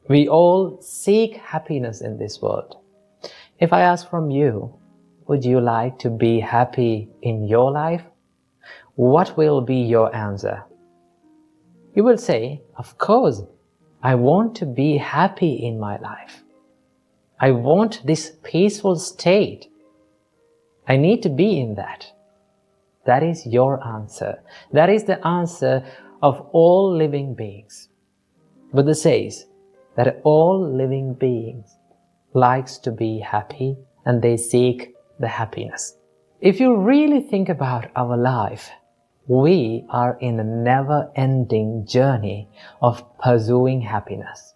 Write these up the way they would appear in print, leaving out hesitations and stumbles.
We all seek happiness in this world. If I ask from you, would you like to be happy in your life? What will be your answer? You will say, of course, I want to be happy in my life. I want this peaceful state. I need to be in that. That is your answer. That is the answer of all living beings. Buddha says that all living beings likes to be happy and they seek the happiness. If you really think about our life, we are in a never-ending journey of pursuing happiness.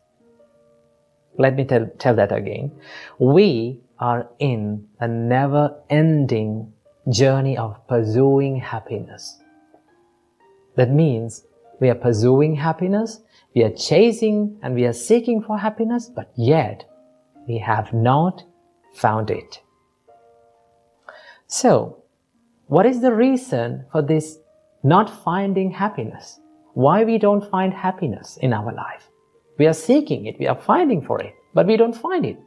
Let me tell that again. We are in a never-ending journey of pursuing happiness. That means we are pursuing happiness, we are chasing and we are seeking for happiness, but yet we have not found it. So, what is the reason for this not finding happiness? Why we don't find happiness in our life? We are seeking it, we are finding for it, but we don't find it.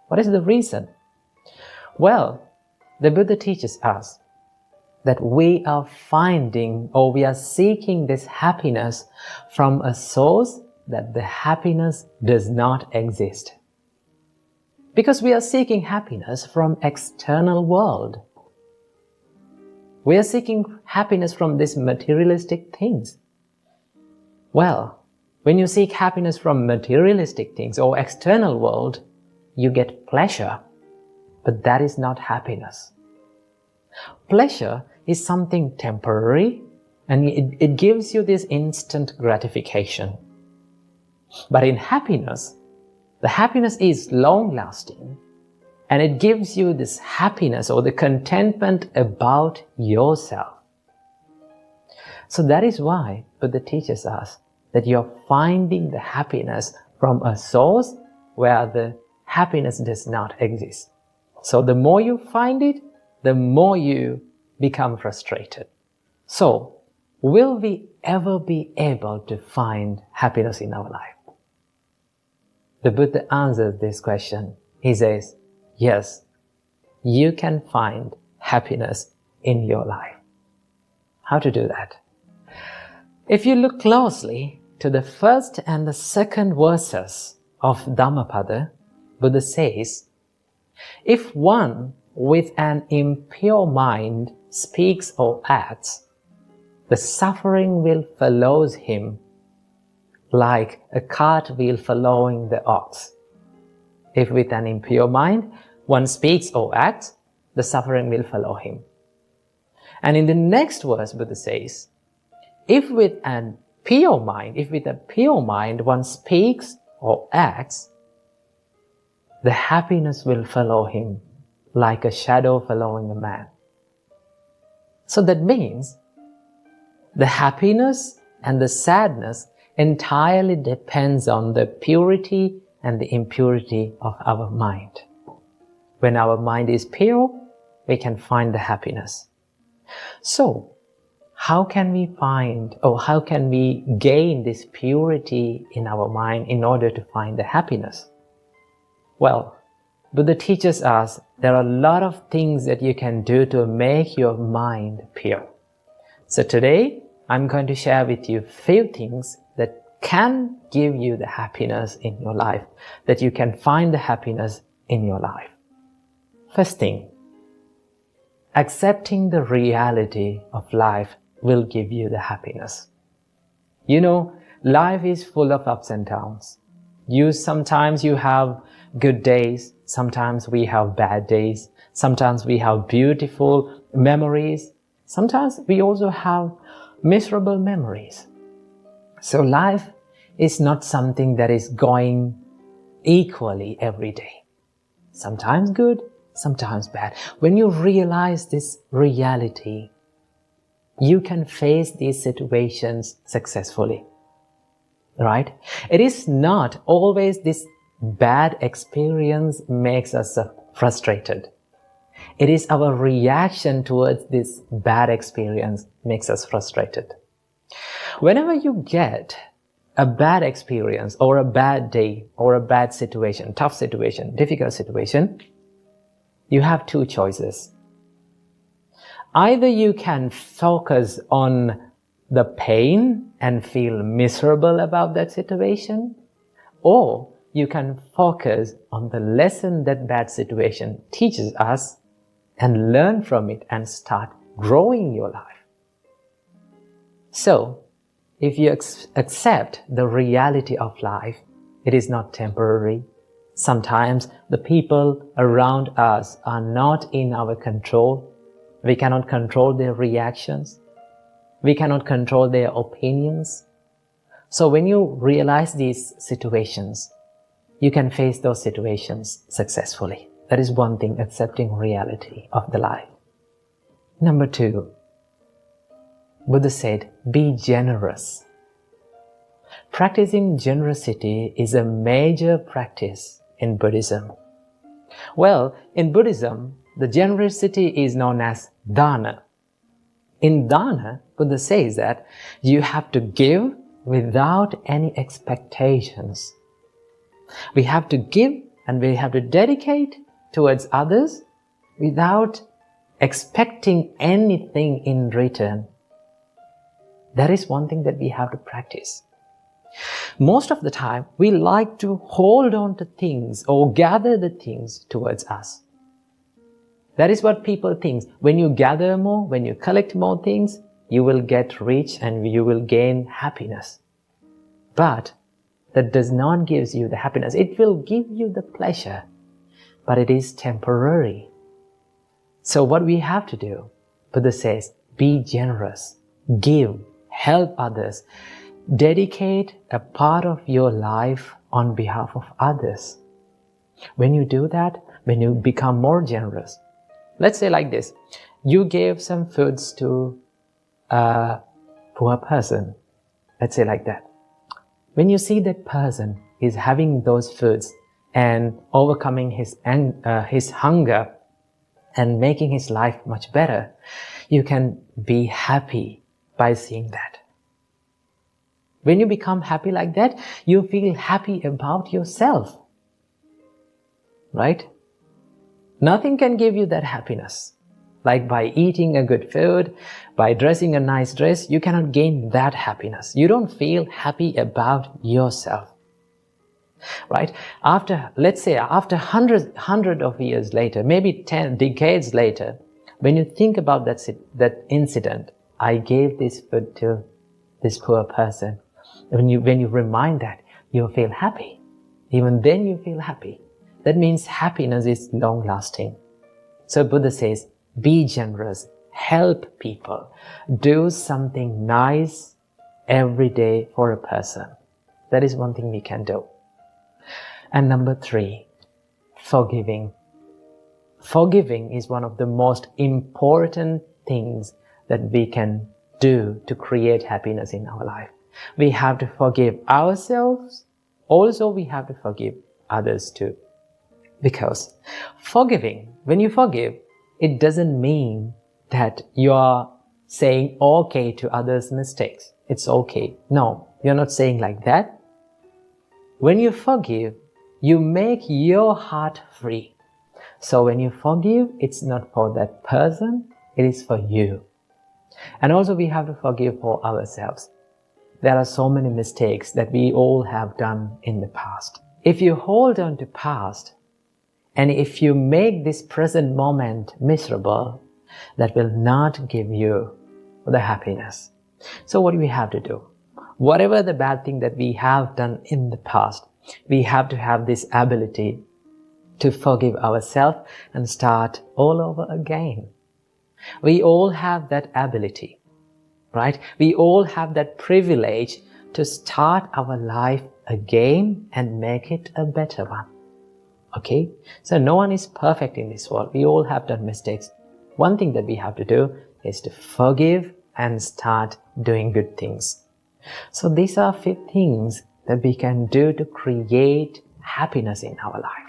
What is the reason? Well, the Buddha teaches us that we are finding or we are seeking this happiness from a source that the happiness does not exist. Because we are seeking happiness from external world. We are seeking happiness from these materialistic things. Well, when you seek happiness from materialistic things or external world, you get pleasure, but that is not happiness. Pleasure is something temporary and it gives you this instant gratification. But in happiness, the happiness is long-lasting and it gives you this happiness or the contentment about yourself. So that is why Buddha teaches us that you're finding the happiness from a source where the happiness does not exist. So the more you find it, the more you become frustrated. So, will we ever be able to find happiness in our life? The Buddha answers this question. He says, yes, you can find happiness in your life. How to do that? If you look closely to the first and the second verses of Dhammapada, Buddha says, if one with an impure mind speaks or acts, the suffering will follow him like a cart wheel following the ox. If with an impure mind one speaks or acts, the suffering will follow him. And in the next verse, Buddha says, if with a pure mind one speaks or acts, the happiness will follow him like a shadow following a man. So that means the happiness and the sadness entirely depends on the purity and the impurity of our mind. When our mind is pure, we can find the happiness. So, how can we find or how can we gain this purity in our mind in order to find the happiness? Well, Buddha teaches us there are a lot of things that you can do to make your mind pure. So today, I'm going to share with you a few things that can give you the happiness in your life, that you can find the happiness in your life. First thing, accepting the reality of life will give you the happiness. You know, life is full of ups and downs. Sometimes you have good days, sometimes we have bad days, sometimes we have beautiful memories, sometimes we also have miserable memories. So life is not something that is going equally every day. Sometimes good, sometimes bad. When you realize this reality, you can face these situations successfully. Right? It is not always this bad experience makes us frustrated. It is our reaction towards this bad experience makes us frustrated. Whenever you get a bad experience or a bad day or a bad situation, tough situation, difficult situation, you have two choices. Either you can focus on the pain and feel miserable about that situation, or you can focus on the lesson that bad situation teaches us and learn from it and start growing your life. So, if you accept the reality of life, it is not temporary. Sometimes the people around us are not in our control. We cannot control their reactions. We cannot control their opinions. So when you realize these situations, you can face those situations successfully. That is one thing, accepting reality of the life. Number 2, Buddha said, be generous. Practicing generosity is a major practice in Buddhism. Well, in Buddhism, the generosity is known as dana. In dana, Buddha says that you have to give without any expectations. We have to give and we have to dedicate towards others without expecting anything in return. That is one thing that we have to practice. Most of the time, we like to hold on to things or gather the things towards us. That is what people think. When you gather more, when you collect more things, you will get rich and you will gain happiness. But that does not give you the happiness. It will give you the pleasure, but it is temporary. So what we have to do, Buddha says, be generous, give, help others, dedicate a part of your life on behalf of others. When you do that, when you become more generous, let's say like this, you gave some foods to a poor person, let's say like that. When you see that person is having those foods and overcoming his hunger and making his life much better, you can be happy by seeing that. When you become happy like that, you feel happy about yourself. Right? Nothing can give you that happiness. Like by eating a good food, by dressing a nice dress, you cannot gain that happiness. You don't feel happy about yourself. Right? Let's say after hundred of years later, maybe 10 decades later, when you think about that incident, I gave this food to this poor person. When you remind that, you feel happy. Even then you feel happy. That means happiness is long-lasting. So Buddha says, be generous, help people, do something nice every day for a person. That is one thing we can do. And number 3, forgiving. Forgiving is one of the most important things that we can do to create happiness in our life. We have to forgive ourselves. Also, we have to forgive others too. Because forgiving, when you forgive, it doesn't mean that you are saying okay to others' mistakes. It's okay. No, you're not saying like that. When you forgive, you make your heart free. So when you forgive, it's not for that person, it is for you. And also we have to forgive for ourselves. There are so many mistakes that we all have done in the past. If you hold on to past, and if you make this present moment miserable, that will not give you the happiness. So what do we have to do? Whatever the bad thing that we have done in the past, we have to have this ability to forgive ourselves and start all over again. We all have that ability, right? We all have that privilege to start our life again and make it a better one. Okay? So no one is perfect in this world. We all have done mistakes. One thing that we have to do is to forgive and start doing good things. So these are 5 things that we can do to create happiness in our life.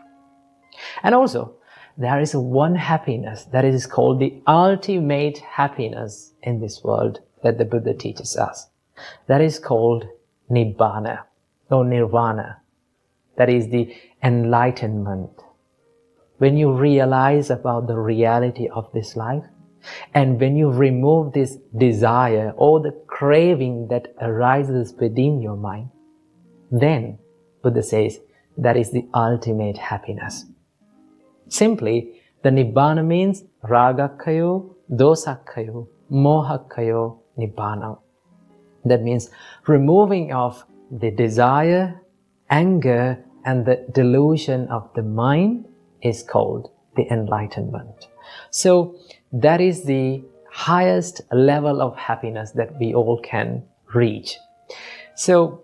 And also, there is one happiness that is called the ultimate happiness in this world that the Buddha teaches us. That is called nibbana or nirvana. That is the enlightenment. When you realize about the reality of this life, and when you remove this desire or the craving that arises within your mind, then Buddha says that is the ultimate happiness. Simply, the nibbana means ragakkayo, dosakkayo, mohakkayo, nibbana. That means removing of the desire, anger, and the delusion of the mind is called the enlightenment. So that is the highest level of happiness that we all can reach. So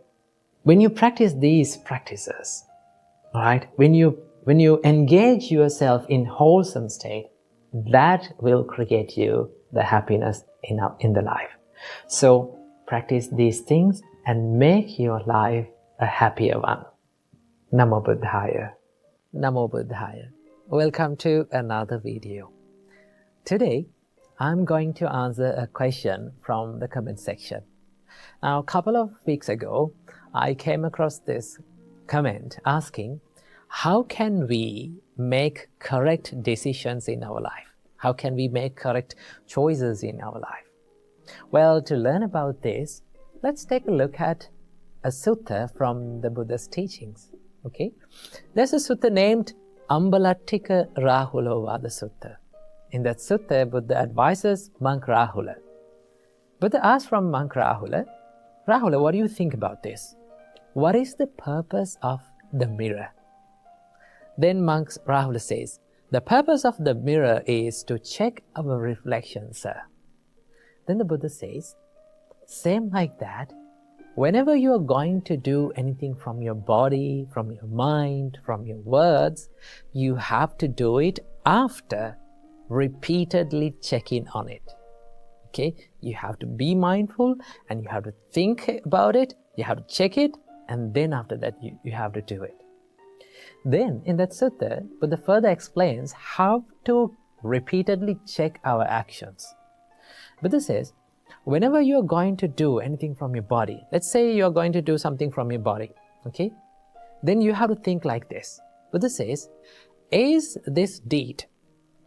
when you practice these practices, right, when you engage yourself in wholesome state, that will create you the happiness in the life. So practice these things and make your life a happier one. Namo Buddhaya. Namo Buddhaya. Welcome to another video. Today, I'm going to answer a question from the comment section. Now, a couple of weeks ago, I came across this comment asking, how can we make correct decisions in our life? How can we make correct choices in our life? Well, to learn about this, let's take a look at a sutta from the Buddha's teachings. Okay? There's a sutta named Ambalattika Rahulovada Sutta. In that sutta, Buddha advises monk Rahula. Buddha asks from monk Rahula, Rahula, what do you think about this? What is the purpose of the mirror? Then monk Rahula says, the purpose of the mirror is to check our reflection, sir. Then the Buddha says, same like that, whenever you are going to do anything from your body, from your mind, from your words, you have to do it after repeatedly checking on it. Okay? You have to be mindful and you have to think about it, you have to check it, and then after that you have to do it. Then in that sutta, Buddha further explains how to repeatedly check our actions. Buddha says, whenever you are going to do anything from your body, let's say you are going to do something from your body, okay? Then you have to think like this. Buddha says, is this deed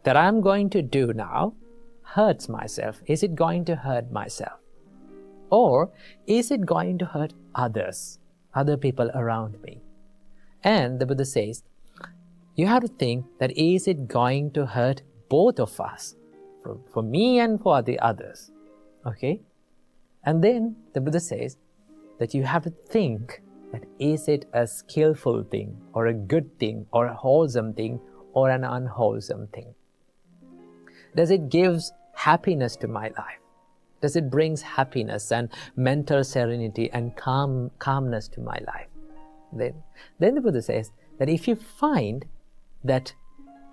that I'm going to do now hurts myself? Is it going to hurt myself? Or is it going to hurt others, other people around me? And the Buddha says, you have to think that is it going to hurt both of us, for me and for the others? Okay? And then the Buddha says that you have to think that is it a skillful thing, or a good thing, or a wholesome thing, or an unwholesome thing? Does it give happiness to my life? Does it bring happiness and mental serenity and calmness to my life? Then the Buddha says that if you find that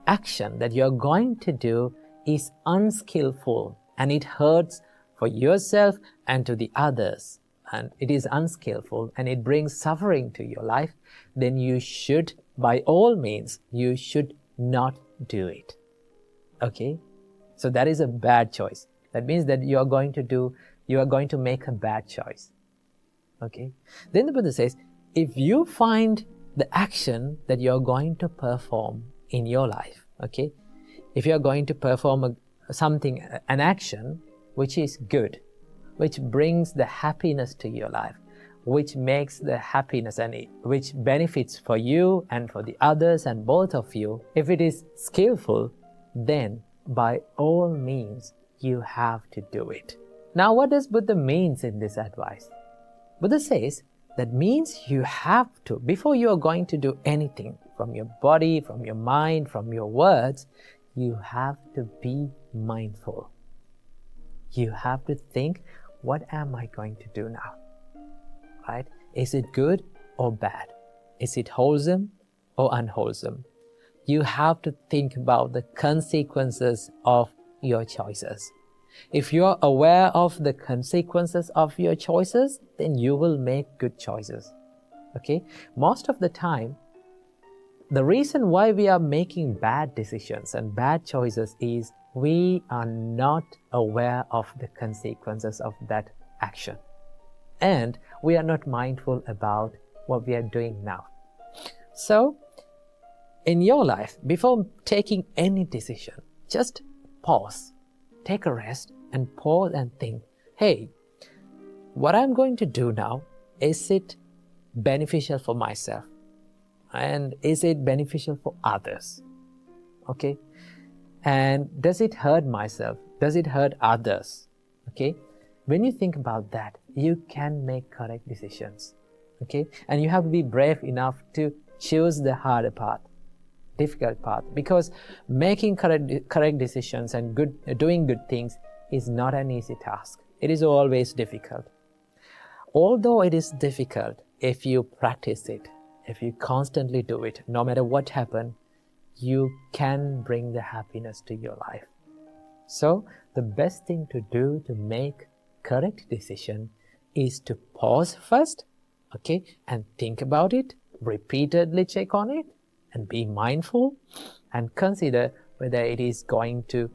action that you're going to do is unskillful and it hurts for yourself and to the others, and it is unskillful and it brings suffering to your life, then you should, by all means, you should not do it. Okay? So that is a bad choice. That means that you are going to make a bad choice. Okay? Then the Buddha says, if you find the action that you're going to perform in your life, okay? If you're going to perform an action which is good, which brings the happiness to your life, which makes the happiness and which benefits for you and for the others and both of you, if it is skillful, then by all means you have to do it. Now what does Buddha means in this advice? Buddha says, that means you have to, before you are going to do anything from your body, from your mind, from your words, you have to be mindful. You have to think, what am I going to do now? Right? Is it good or bad? Is it wholesome or unwholesome? You have to think about the consequences of your choices. If you are aware of the consequences of your choices, then you will make good choices. Okay? Most of the time, the reason why we are making bad decisions and bad choices is we are not aware of the consequences of that action. And we are not mindful about what we are doing now. So, in your life, before taking any decision, just pause, take a rest, and pause and think, hey, what I'm going to do now, is it beneficial for myself? And is it beneficial for others? Okay? And does it hurt myself? Does it hurt others? Okay? When you think about that, you can make correct decisions. Okay? And you have to be brave enough to choose the harder path, difficult path, because making correct decisions and doing good things is not an easy task. It is always difficult. Although it is difficult, if you practice it, if you constantly do it, no matter what happens, you can bring the happiness to your life. So the best thing to do to make correct decision is to pause first, okay, and think about it, repeatedly check on it, and be mindful and consider whether it is going to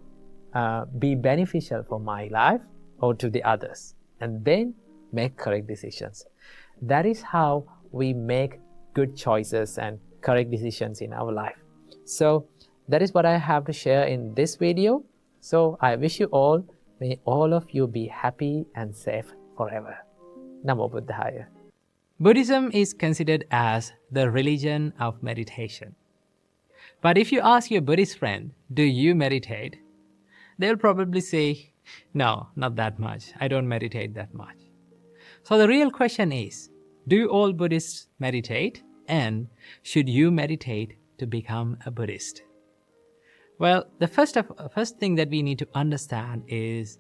be beneficial for my life or to the others, and then make correct decisions. That is how we make good choices and correct decisions in our life. So that is what I have to share in this video. So I wish you all, may all of you be happy and safe forever. Namo Buddhaya. Buddhism is considered as the religion of meditation. But if you ask your Buddhist friend, do you meditate? They'll probably say, no, not that much. I don't meditate that much. So the real question is, do all Buddhists meditate? And should you meditate to become a Buddhist? Well, the first thing that we need to understand is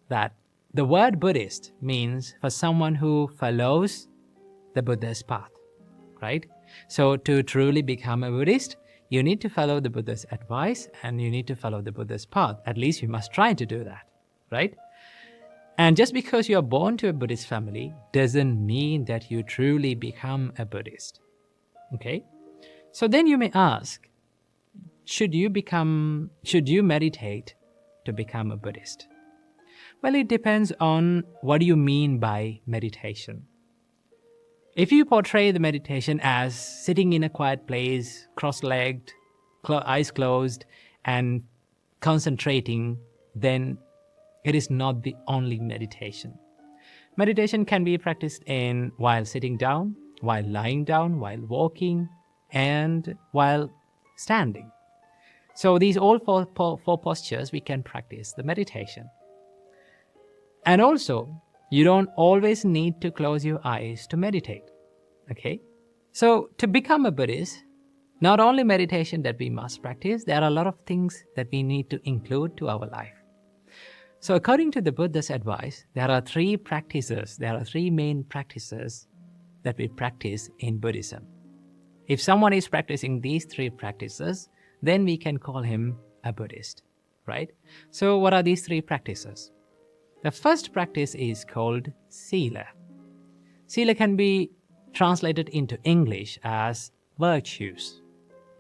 that the word Buddhist means for someone who follows the Buddha's path, right? So to truly become a Buddhist, you need to follow the Buddha's advice and you need to follow the Buddha's path. At least you must try to do that, right? And just because you are born to a Buddhist family doesn't mean that you truly become a Buddhist, okay? So then you may ask, should you meditate to become a Buddhist? Well, it depends on what you mean by meditation. If you portray the meditation as sitting in a quiet place, cross-legged, eyes closed, and concentrating, then it is not the only meditation. Meditation can be practiced while sitting down, while lying down, while walking, and while standing. So these all four postures we can practice the meditation. And also, you don't always need to close your eyes to meditate, okay? So to become a Buddhist, not only meditation that we must practice, there are a lot of things that we need to include to our life. So according to the Buddha's advice, there are three main practices that we practice in Buddhism. If someone is practicing these three practices, then we can call him a Buddhist, right? So what are these three practices? The first practice is called Sila. Sila can be translated into English as virtues,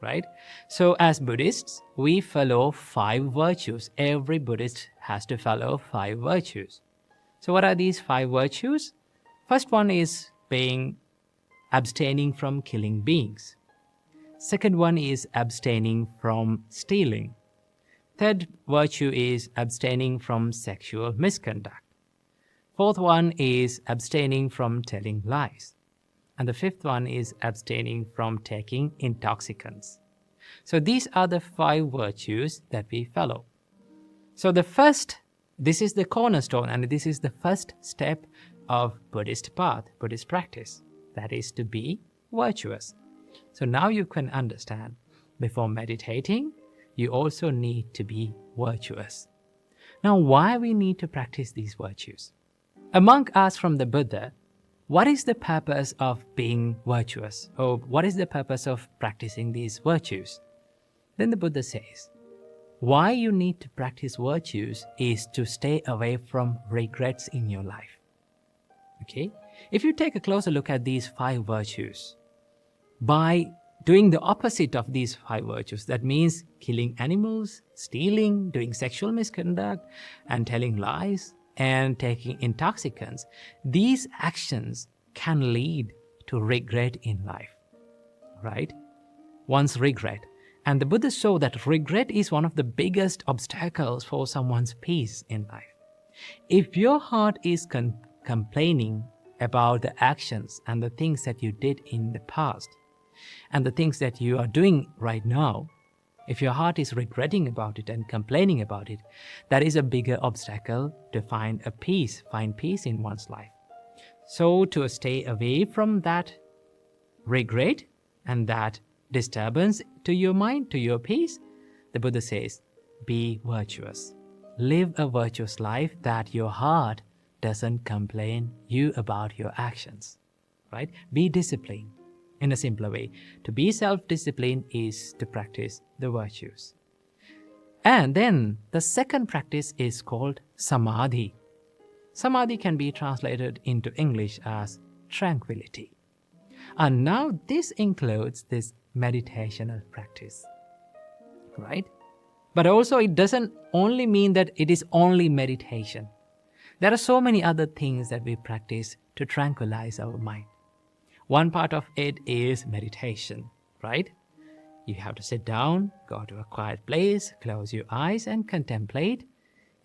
right? So as Buddhists, we follow 5 virtues. Every Buddhist has to follow 5 virtues. So what are these 5 virtues? First one is abstaining from killing beings. Second one is abstaining from stealing. Third virtue is abstaining from sexual misconduct. Fourth one is abstaining from telling lies. And the fifth one is abstaining from taking intoxicants. So these are the 5 virtues that we follow. So this is the cornerstone, and this is the first step of Buddhist path, Buddhist practice. That is to be virtuous. So now you can understand, before meditating, you also need to be virtuous. Now, why we need to practice these virtues? A monk asked from the Buddha, what is the purpose of being virtuous? Or what is the purpose of practicing these virtues? Then the Buddha says, why you need to practice virtues is to stay away from regrets in your life. Okay? If you take a closer look at these 5 virtues, by doing the opposite of these 5 virtues, that means killing animals, stealing, doing sexual misconduct, and telling lies, and taking intoxicants, these actions can lead to regret in life, right? One's regret. And the Buddha showed that regret is one of the biggest obstacles for someone's peace in life. If your heart is complaining about the actions and the things that you did in the past and the things that you are doing right now, if your heart is regretting about it and complaining about it, that is a bigger obstacle to find peace in one's life. So to stay away from that regret and that disturbance to your mind, to your peace, the Buddha says, be virtuous. Live a virtuous life that your heart doesn't complain you about your actions, right? Be disciplined. In a simpler way, to be self-disciplined is to practice the virtues. And then the second practice is called samadhi. Samadhi can be translated into English as tranquility. And now this includes this meditational practice, right? But also it doesn't only mean that it is only meditation. There are so many other things that we practice to tranquilize our mind. One part of it is meditation, right? You have to sit down, go to a quiet place, close your eyes and contemplate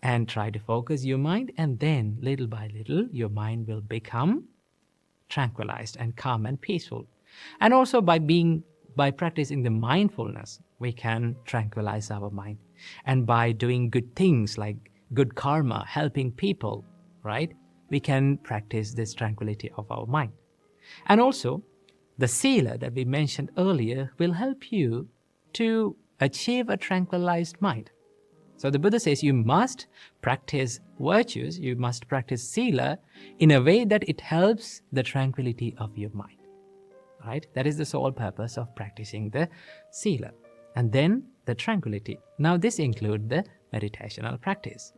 and try to focus your mind, and then little by little your mind will become tranquilized and calm and peaceful. And also by practicing the mindfulness, we can tranquilize our mind. And by doing good things like good karma, helping people, right? We can practice this tranquility of our mind. And also, the sila that we mentioned earlier will help you to achieve a tranquilized mind. So the Buddha says you must practice virtues, you must practice sila in a way that it helps the tranquility of your mind. Right? That is the sole purpose of practicing the sila. And then the tranquility. Now this includes the meditational practice.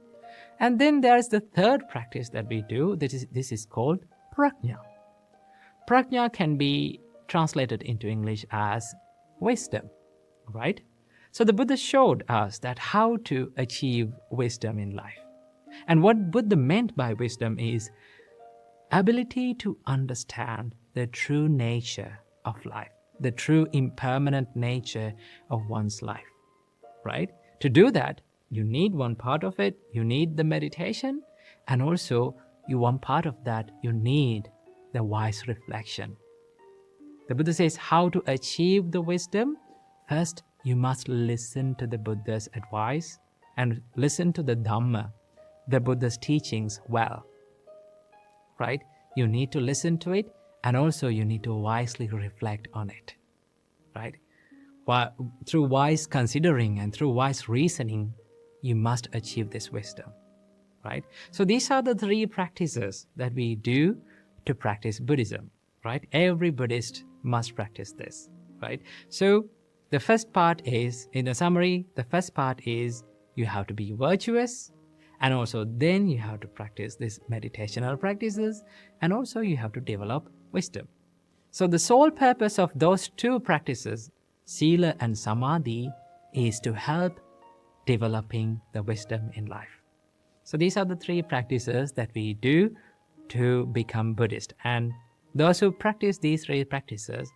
And then there's the third practice that we do. This is called prajna. Prajna can be translated into English as wisdom, right? So the Buddha showed us that how to achieve wisdom in life. And what Buddha meant by wisdom is ability to understand the true nature of life, the true impermanent nature of one's life, right? To do that, you need one part of it, you need the meditation, and also one part of that, you need the wise reflection. The Buddha says how to achieve the wisdom. First, you must listen to the Buddha's advice and listen to the Dhamma, the Buddha's teachings well, right? You need to listen to it, and also you need to wisely reflect on it, right? Through wise considering and through wise reasoning, you must achieve this wisdom, right? So these are the three practices that we do to practice Buddhism, right? Every Buddhist must practice this, right? So the first part is, in a summary, the first part is you have to be virtuous, and also then you have to practice these meditational practices, and also you have to develop wisdom. So the sole purpose of those two practices, sila and samadhi, is to help developing the wisdom in life. So these are the three practices that we do to become Buddhist. And those who practice these three practices,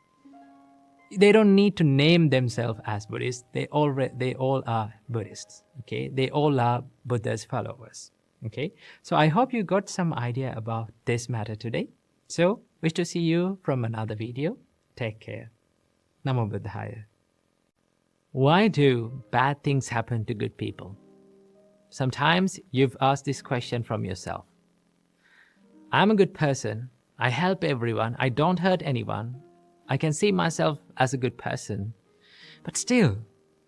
they don't need to name themselves as Buddhists. They all are Buddhists. Okay, they all are Buddha's followers. Okay, so I hope you got some idea about this matter today. So wish to see you from another video. Take care. Namo Buddhaya. Why do bad things happen to good people? Sometimes you've asked this question from yourself. I'm a good person. I help everyone. I don't hurt anyone. I can see myself as a good person. But still,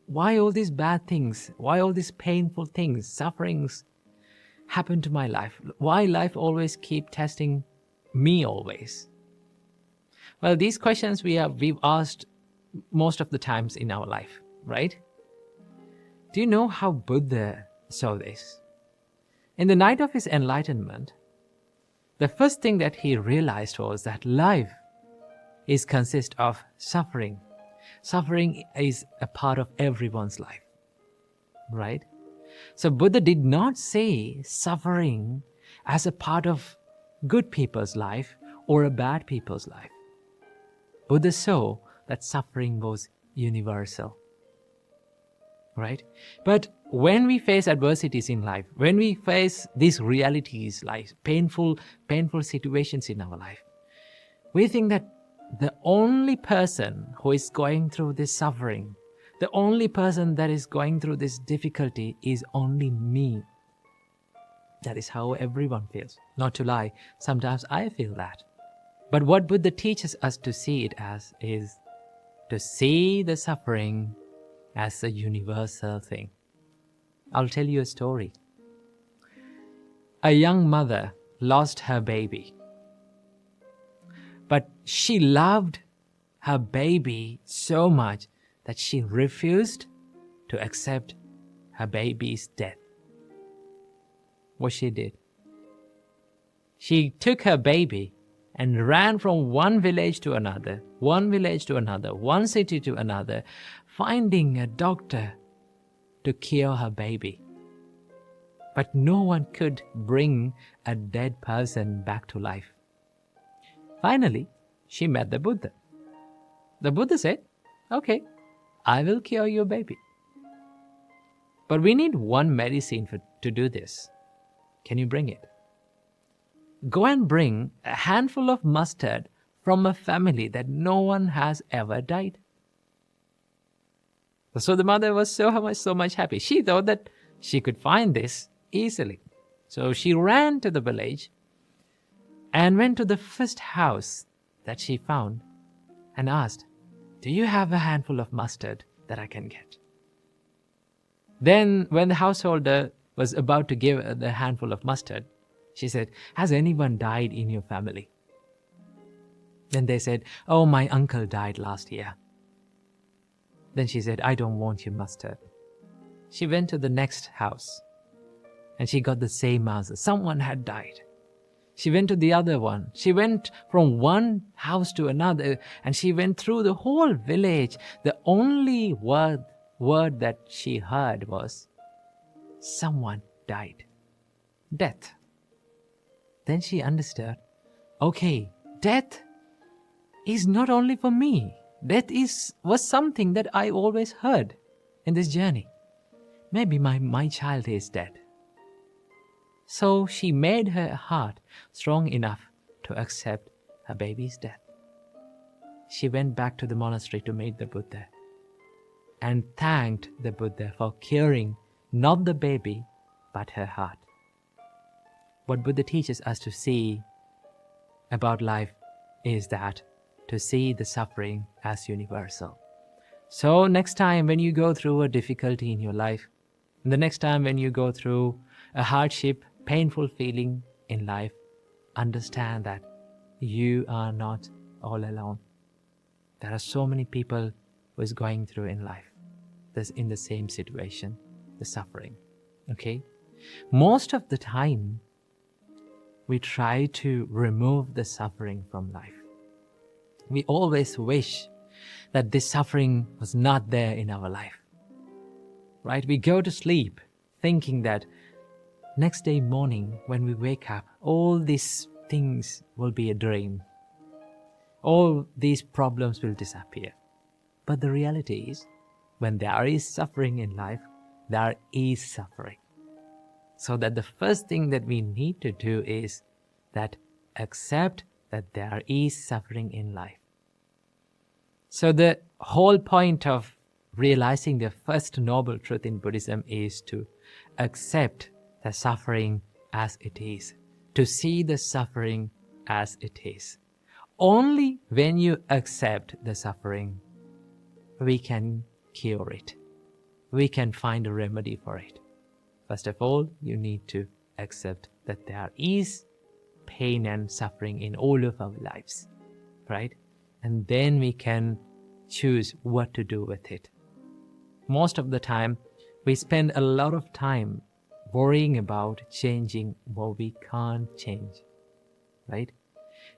why all these bad things? Why all these painful things, sufferings happen to my life? Why life always keep testing me always? Well, these questions we've asked most of the times in our life, right? Do you know how Buddha saw this? In the night of his enlightenment, the first thing that he realized was that life consists of suffering. Suffering is a part of everyone's life, right? So Buddha did not say suffering as a part of good people's life or a bad people's life. Buddha saw that suffering was universal. Right? But when we face adversities in life, when we face these realities, like painful situations in our life, we think that the only person who is going through this suffering, the only person that is going through this difficulty is only me. That is how everyone feels. Not to lie, sometimes I feel that. But what Buddha teaches us to see it as is to see the suffering as a universal thing. I'll tell you a story. A young mother lost her baby. But she loved her baby so much that she refused to accept her baby's death. What she did? She took her baby and ran from one village to another, one city to another, finding a doctor to cure her baby. But no one could bring a dead person back to life. Finally, she met the Buddha. The Buddha said, "Okay, I will cure your baby. But we need one medicine to do this. Can you bring it? Go and bring a handful of mustard from a family that no one has ever died." So the mother was so much happy. She thought that she could find this easily. So she ran to the village and went to the first house that she found and asked, "Do you have a handful of mustard that I can get?" Then when the householder was about to give the handful of mustard, she said, "Has anyone died in your family?" Then they said, "Oh, my uncle died last year." Then she said, "I don't want your mustard." She went to the next house and she got the same answer. Someone had died. She went to the other one. She went from one house to another and she went through the whole village. The only word that she heard was, "Someone died." Death. Then she understood, okay, death is not only for me. Death was something that I always heard in this journey. Maybe my child is dead. So she made her heart strong enough to accept her baby's death. She went back to the monastery to meet the Buddha and thanked the Buddha for curing not the baby, but her heart. What Buddha teaches us to see about life is that to see the suffering as universal. So next time when you go through a difficulty in your life, and the next time when you go through a hardship, painful feeling in life, understand that you are not all alone. There are so many people who is going through in life that's in the same situation, the suffering. Okay? Most of the time, we try to remove the suffering from life. We always wish that this suffering was not there in our life. Right? We go to sleep thinking that next day morning when we wake up, all these things will be a dream. All these problems will disappear. But the reality is, when there is suffering in life, there is suffering. So that the first thing that we need to do is that accept that there is suffering in life. So the whole point of realizing the first noble truth in Buddhism is to accept the suffering as it is, to see the suffering as it is. Only when you accept the suffering, we can cure it. We can find a remedy for it. First of all, you need to accept that there is pain and suffering in all of our lives, right? And then we can choose what to do with it. Most of the time, we spend a lot of time worrying about changing what we can't change, right?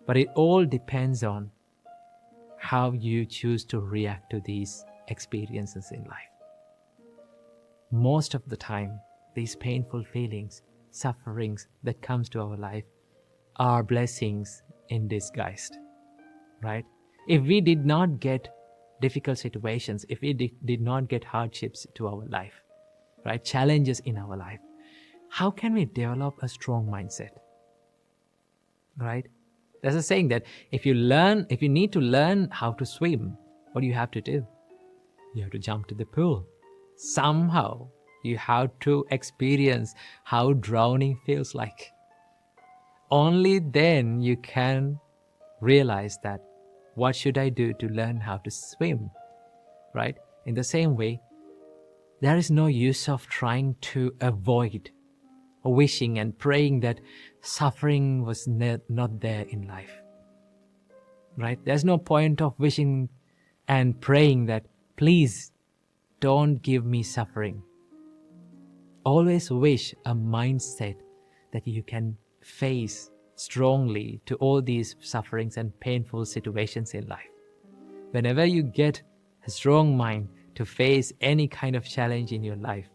But it all depends on how you choose to react to these experiences in life. Most of the time, these painful feelings, sufferings that comes to our life are blessings in disguise, right? If we did not get difficult situations, if we did not get hardships to our life, right, challenges in our life, how can we develop a strong mindset, right? There's a saying that if you need to learn how to swim, what do you have to do? You have to jump to the pool. Somehow, you have to experience how drowning feels like. Only then you can realize that, what should I do to learn how to swim, right? In the same way, there is no use of trying to avoid, wishing and praying that suffering was not there in life, right? There's no point of wishing and praying that, please don't give me suffering. Always wish a mindset that you can face strongly to all these sufferings and painful situations in life. Whenever you get a strong mind to face any kind of challenge in your life,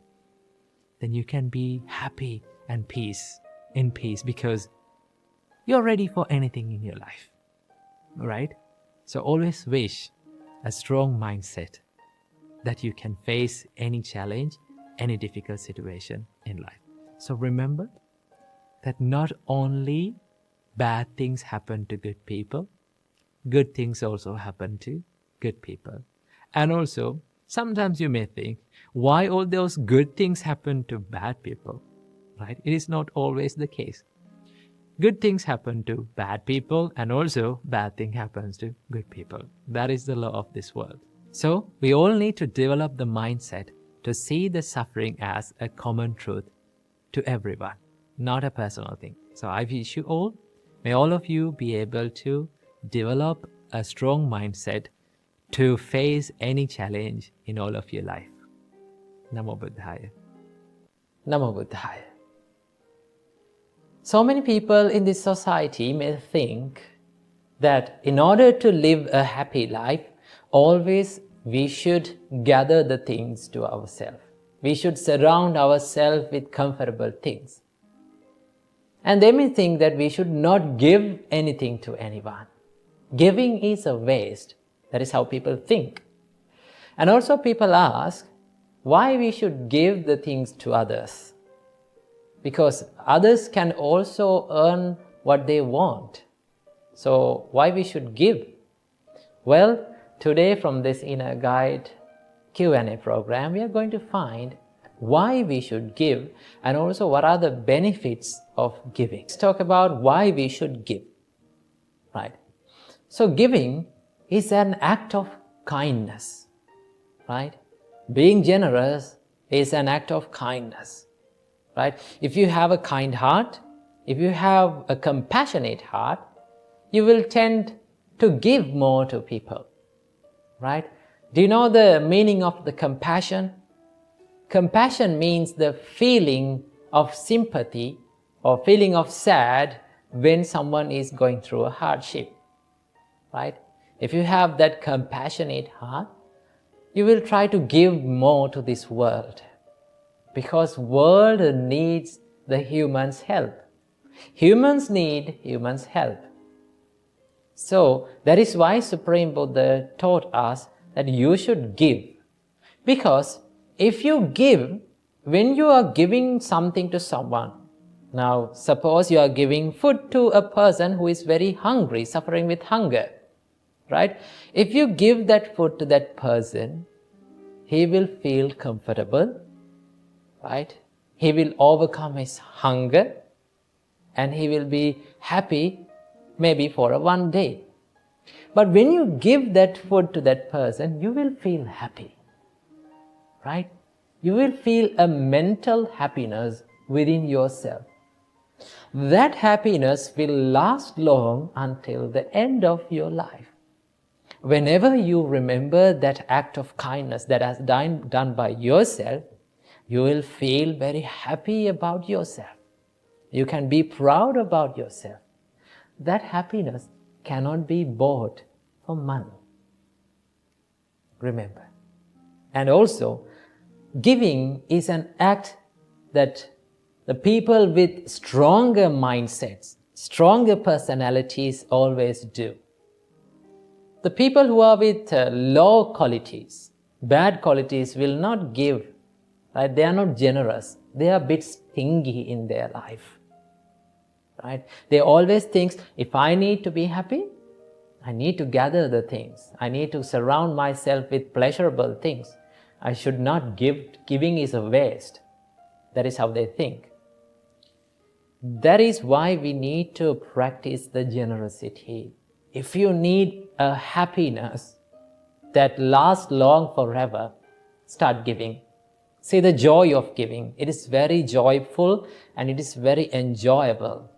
then you can be happy and in peace, because you're ready for anything in your life, right? So always wish a strong mindset that you can face any challenge, any difficult situation in life. So remember that not only bad things happen to good people, good things also happen to good people. And also, sometimes you may think, why all those good things happen to bad people, right? It is not always the case. Good things happen to bad people, and also bad thing happens to good people. That is the law of this world. So we all need to develop the mindset to see the suffering as a common truth to everyone, not a personal thing. So I wish you all, may all of you be able to develop a strong mindset to face any challenge in all of your life. Namo Buddhaya. Namo Buddhaya. So many people in this society may think that in order to live a happy life, always we should gather the things to ourselves. We should surround ourselves with comfortable things. And they may think that we should not give anything to anyone. Giving is a waste. That is how people think. And also people ask why we should give the things to others. Because others can also earn what they want. So why we should give? Well, today from this Inner Guide Q&A program, we are going to find why we should give and also what are the benefits of giving. Let's talk about why we should give, right? So giving is an act of kindness, right? Being generous is an act of kindness, right? If you have a kind heart, if you have a compassionate heart, you will tend to give more to people, right? Do you know the meaning of the compassion? Compassion means the feeling of sympathy or feeling of sad when someone is going through a hardship, right? If you have that compassionate heart, you will try to give more to this world, because world needs the human's help. Humans need humans' help. So that is why Supreme Buddha taught us that you should give. Because if you give, when you are giving something to someone, now suppose you are giving food to a person who is very hungry, suffering with hunger, right? If you give that food to that person, he will feel comfortable, right? He will overcome his hunger and he will be happy maybe for one day. But when you give that food to that person, you will feel happy, right? You will feel a mental happiness within yourself. That happiness will last long until the end of your life. Whenever you remember that act of kindness that has done by yourself, you will feel very happy about yourself. You can be proud about yourself. That happiness cannot be bought for money. Remember. And also, giving is an act that the people with stronger mindsets Stronger personalities always do. The people who are with low qualities, bad qualities, will not give. Right? They are not generous. They are a bit stingy in their life. Right? They always think, if I need to be happy, I need to gather the things. I need to surround myself with pleasurable things. I should not give. Giving is a waste. That is how they think. That is why we need to practice the generosity. If you need a happiness that lasts long forever, start giving. See the joy of giving. It is very joyful and it is very enjoyable.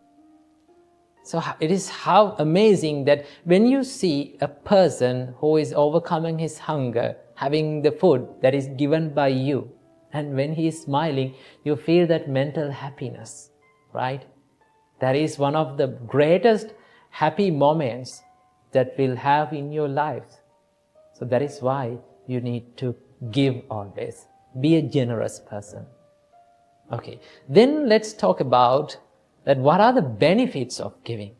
So it is how amazing that when you see a person who is overcoming his hunger, having the food that is given by you, and when he is smiling, you feel that mental happiness, right? That is one of the greatest happy moments that we'll have in your life. So that is why you need to give always. Be a generous person. Okay, then let's talk about that what are the benefits of giving.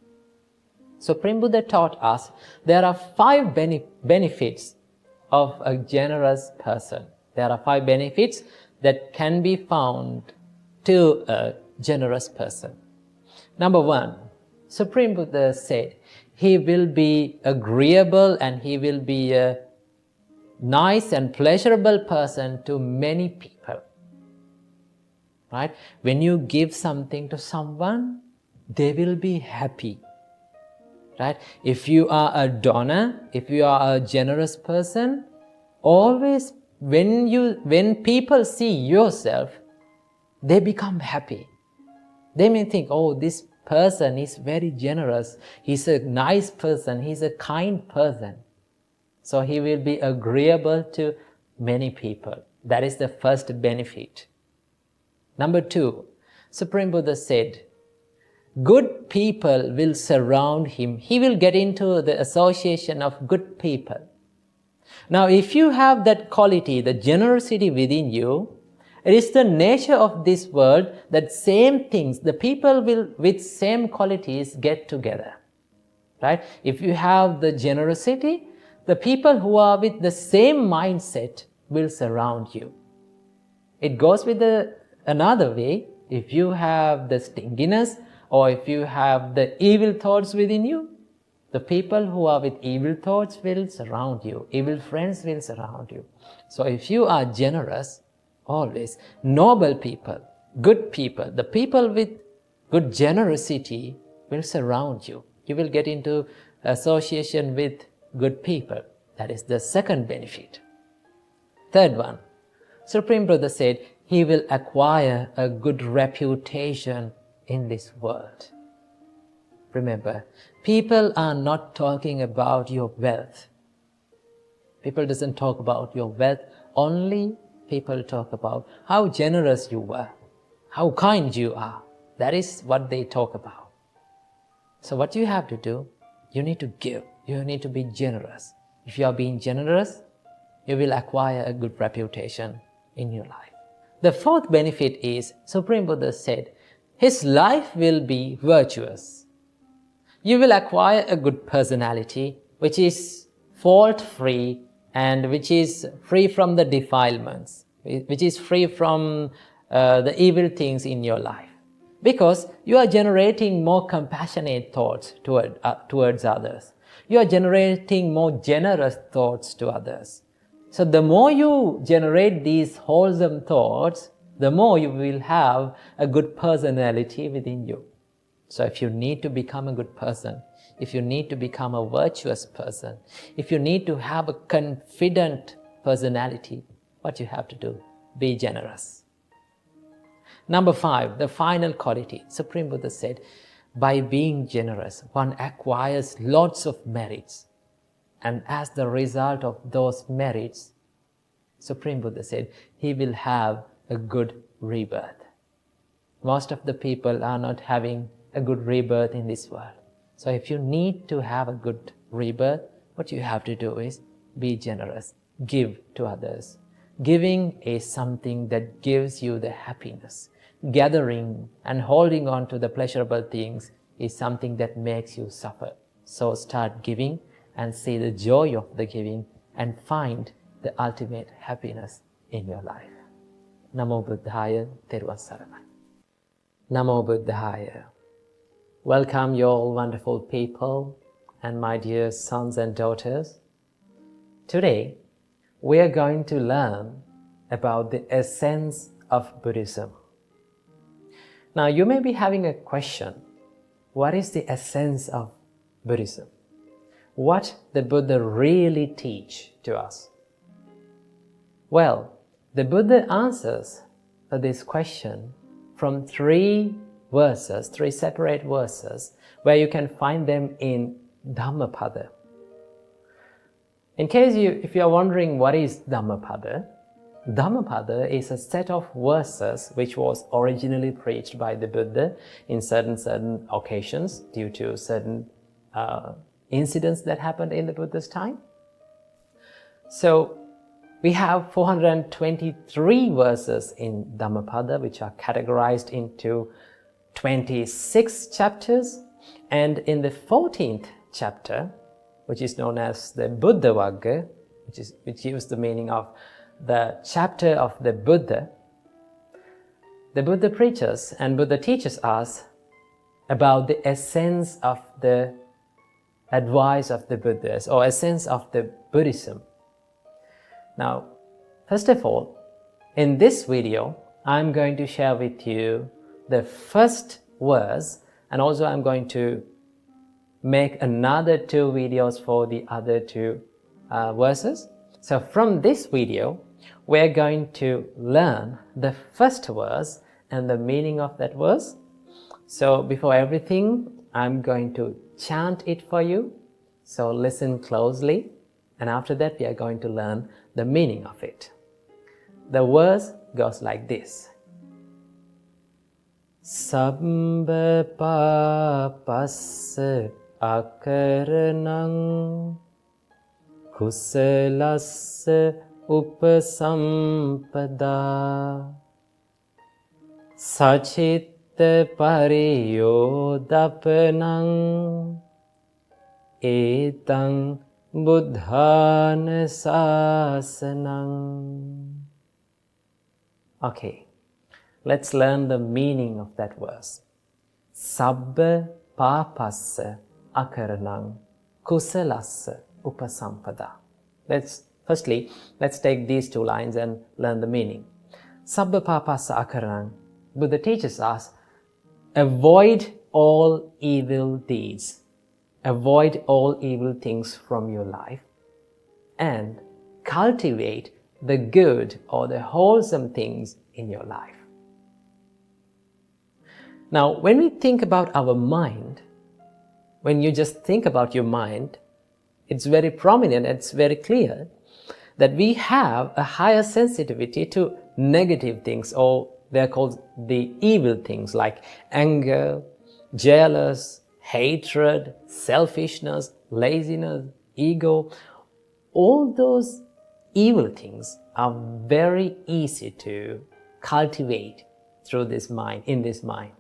Supreme Buddha taught us there are 5 benefits of a generous person. There are 5 benefits that can be found to a generous person. Number 1, Supreme Buddha said, he will be agreeable and he will be a nice and pleasurable person to many people. Right? When you give something to someone, they will be happy. Right? If you are a donor, if you are a generous person, always when people see yourself, they become happy. They may think, oh, this person is very generous. He's a nice person. He's a kind person. So he will be agreeable to many people. That is the first benefit. Number 2, Supreme Buddha said, good people will surround him. He will get into the association of good people. Now, if you have that quality, the generosity within you, it is the nature of this world that same things, the people will with same qualities get together. Right? If you have the generosity, the people who are with the same mindset will surround you. It goes with another way. If you have the stinginess or if you have the evil thoughts within you, the people who are with evil thoughts will surround you. Evil friends will surround you. So if you are generous, always, noble people, good people, the people with good generosity will surround you. You will get into association with good people. That is the second benefit. Third one, Supreme Buddha said, he will acquire a good reputation in this world. Remember, people are not talking about your wealth. People doesn't talk about your wealth. Only people talk about how generous you were, how kind you are. That is what they talk about. So what you have to do, you need to give. You need to be generous. If you are being generous, you will acquire a good reputation in your life. The fourth benefit is, Supreme Buddha said, his life will be virtuous. You will acquire a good personality which is fault-free and which is free from the defilements, which is free from the evil things in your life. Because you are generating more compassionate thoughts towards others. You are generating more generous thoughts to others. So the more you generate these wholesome thoughts, the more you will have a good personality within you. So if you need to become a good person, if you need to become a virtuous person, if you need to have a confident personality, what you have to do? Be generous. Number 5, the final quality. Supreme Buddha said, by being generous, one acquires lots of merits. And as the result of those merits, Supreme Buddha said, he will have a good rebirth. Most of the people are not having a good rebirth in this world. So if you need to have a good rebirth, what you have to do is be generous. Give to others. Giving is something that gives you the happiness. Gathering and holding on to the pleasurable things is something that makes you suffer. So start giving and see the joy of the giving and find the ultimate happiness in your life. Namo Buddhaya, Teruvan Saranai. Namo Buddhaya. Welcome you all wonderful people and my dear sons and daughters. Today, we are going to learn about the essence of Buddhism. Now, you may be having a question. What is the essence of Buddhism? What the Buddha really teach to us? Well, the Buddha answers this question from three separate verses, where you can find them in Dhammapada. In case if you are wondering what is Dhammapada, Dhammapada is a set of verses which was originally preached by the Buddha in certain occasions due to certain incidents that happened in the Buddha's time. So we have 423 verses in Dhammapada, which are categorized into 26 chapters, and in the 14th chapter, which is known as the Buddha Vagga, which gives the meaning of the chapter of the Buddha preaches and Buddha teaches us about the essence of the advice of the Buddhas, or essence of the Buddhism. Now, first of all, in this video, I'm going to share with you the first verse, and also I'm going to make another 2 videos for the other 2 verses. So from this video, we're going to learn the first verse and the meaning of that verse. So before everything, I'm going to chant it for you. So listen closely, and after that we are going to learn the meaning of it. The verse goes like this. Sabbha papassa akaranang kusalassa upasampada sacitta pariyodapanang etang buddhana sasanang. Okay, let's learn the meaning of that verse. Sabbha papassa akaranang kusalassa upasampada. Let's take these 2 lines and learn the meaning. Sabbha papassa akaranang. Buddha teaches us, avoid all evil deeds. Avoid all evil things from your life and cultivate the good or the wholesome things in your life. Now, when we think about our mind, when you just think about your mind, it's very prominent, it's very clear that we have a higher sensitivity to negative things, or they're called the evil things like anger, jealous, hatred, selfishness, laziness, ego. All those evil things are very easy to cultivate through this mind, in this mind.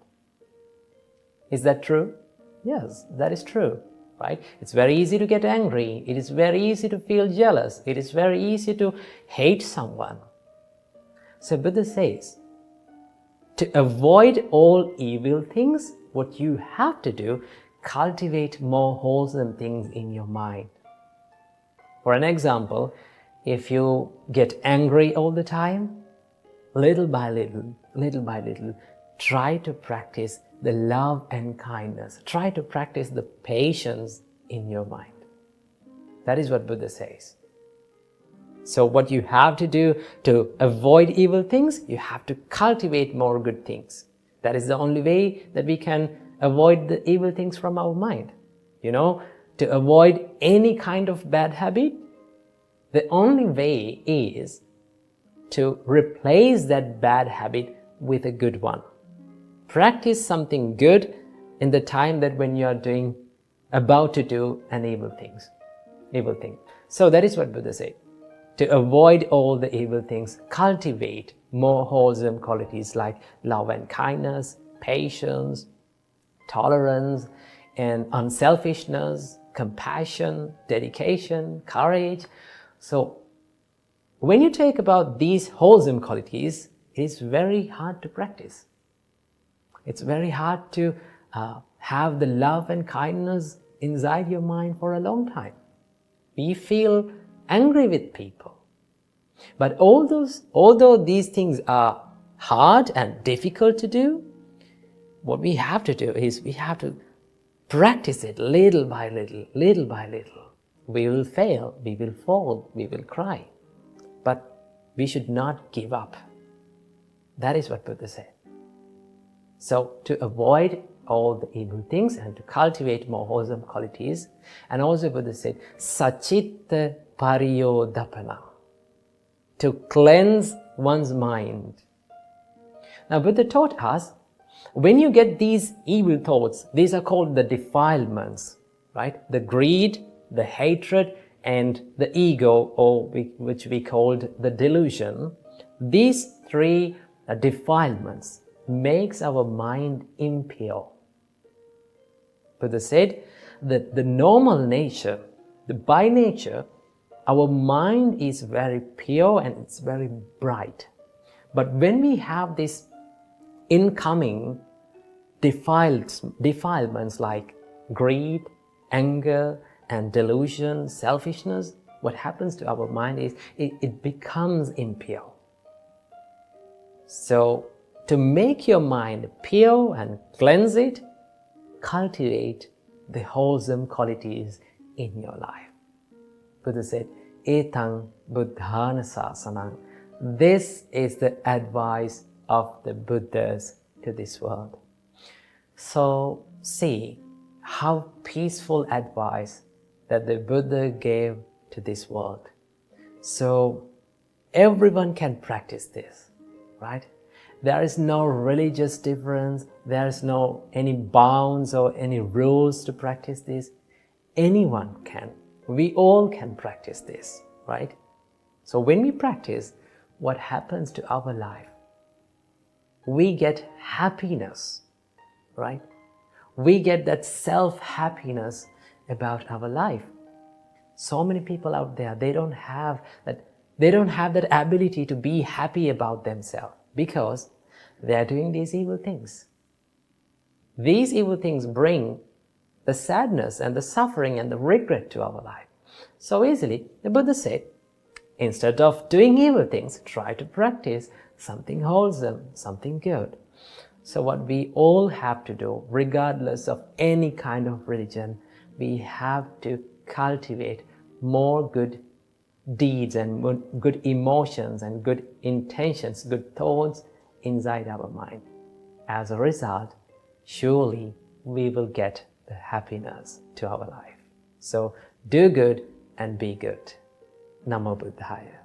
Is that true? Yes, that is true, right? It's very easy to get angry. It is very easy to feel jealous. It is very easy to hate someone. So Buddha says, to avoid all evil things, what you have to do, cultivate more wholesome things in your mind. For an example, if you get angry all the time, little by little, try to practice the love and kindness. Try to practice the patience in your mind. That is what Buddha says. So what you have to do to avoid evil things, you have to cultivate more good things. That is the only way that we can avoid the evil things from our mind. To avoid any kind of bad habit, the only way is to replace that bad habit with a good one. Practice something good in the time that when you are about to do an evil thing. So that is what Buddha said. To avoid all the evil things, cultivate more wholesome qualities like love and kindness, patience, tolerance, and unselfishness, compassion, dedication, courage. So when you take about these wholesome qualities, it is very hard to practice. It's very hard to have the love and kindness inside your mind for a long time. We feel angry with people. But although these things are hard and difficult to do, what we have to do is we have to practice it little by little, little by little. We will fail, we will fall, we will cry. But we should not give up. That is what Buddha said. So to avoid all the evil things and to cultivate more wholesome qualities, and also Buddha said, Sachitta pariyodapana, to cleanse one's mind. Now Buddha taught us, when you get these evil thoughts, these are called the defilements, right? The greed, the hatred, and the ego, or which we called the delusion. These three defilements makes our mind impure. Buddha said that the normal nature, by nature, our mind is very pure and it's very bright. But when we have this incoming defilements like greed, anger, and delusion, selfishness, what happens to our mind is it becomes impure. So to make your mind pure and cleanse it, cultivate the wholesome qualities in your life. Buddha said, Etang buddhana sasanang. This is the advice of the Buddhas to this world. So see how peaceful advice that the Buddha gave to this world. So everyone can practice this, right? There is no religious difference, there is no any bounds or any rules to practice this. Anyone can. We all can practice this, right? So when we practice, what happens to our life? We get happiness, right? We get that self-happiness about our life. So many people out there, they don't have that ability to be happy about themselves because they are doing these evil things. These evil things bring the sadness and the suffering and the regret to our life. So easily, the Buddha said, instead of doing evil things, try to practice something wholesome, something good. So what we all have to do, regardless of any kind of religion, we have to cultivate more good deeds and good emotions and good intentions, good thoughts inside our mind. As a result, surely we will get the happiness to our life. So do good and be good. Namo Buddhaya.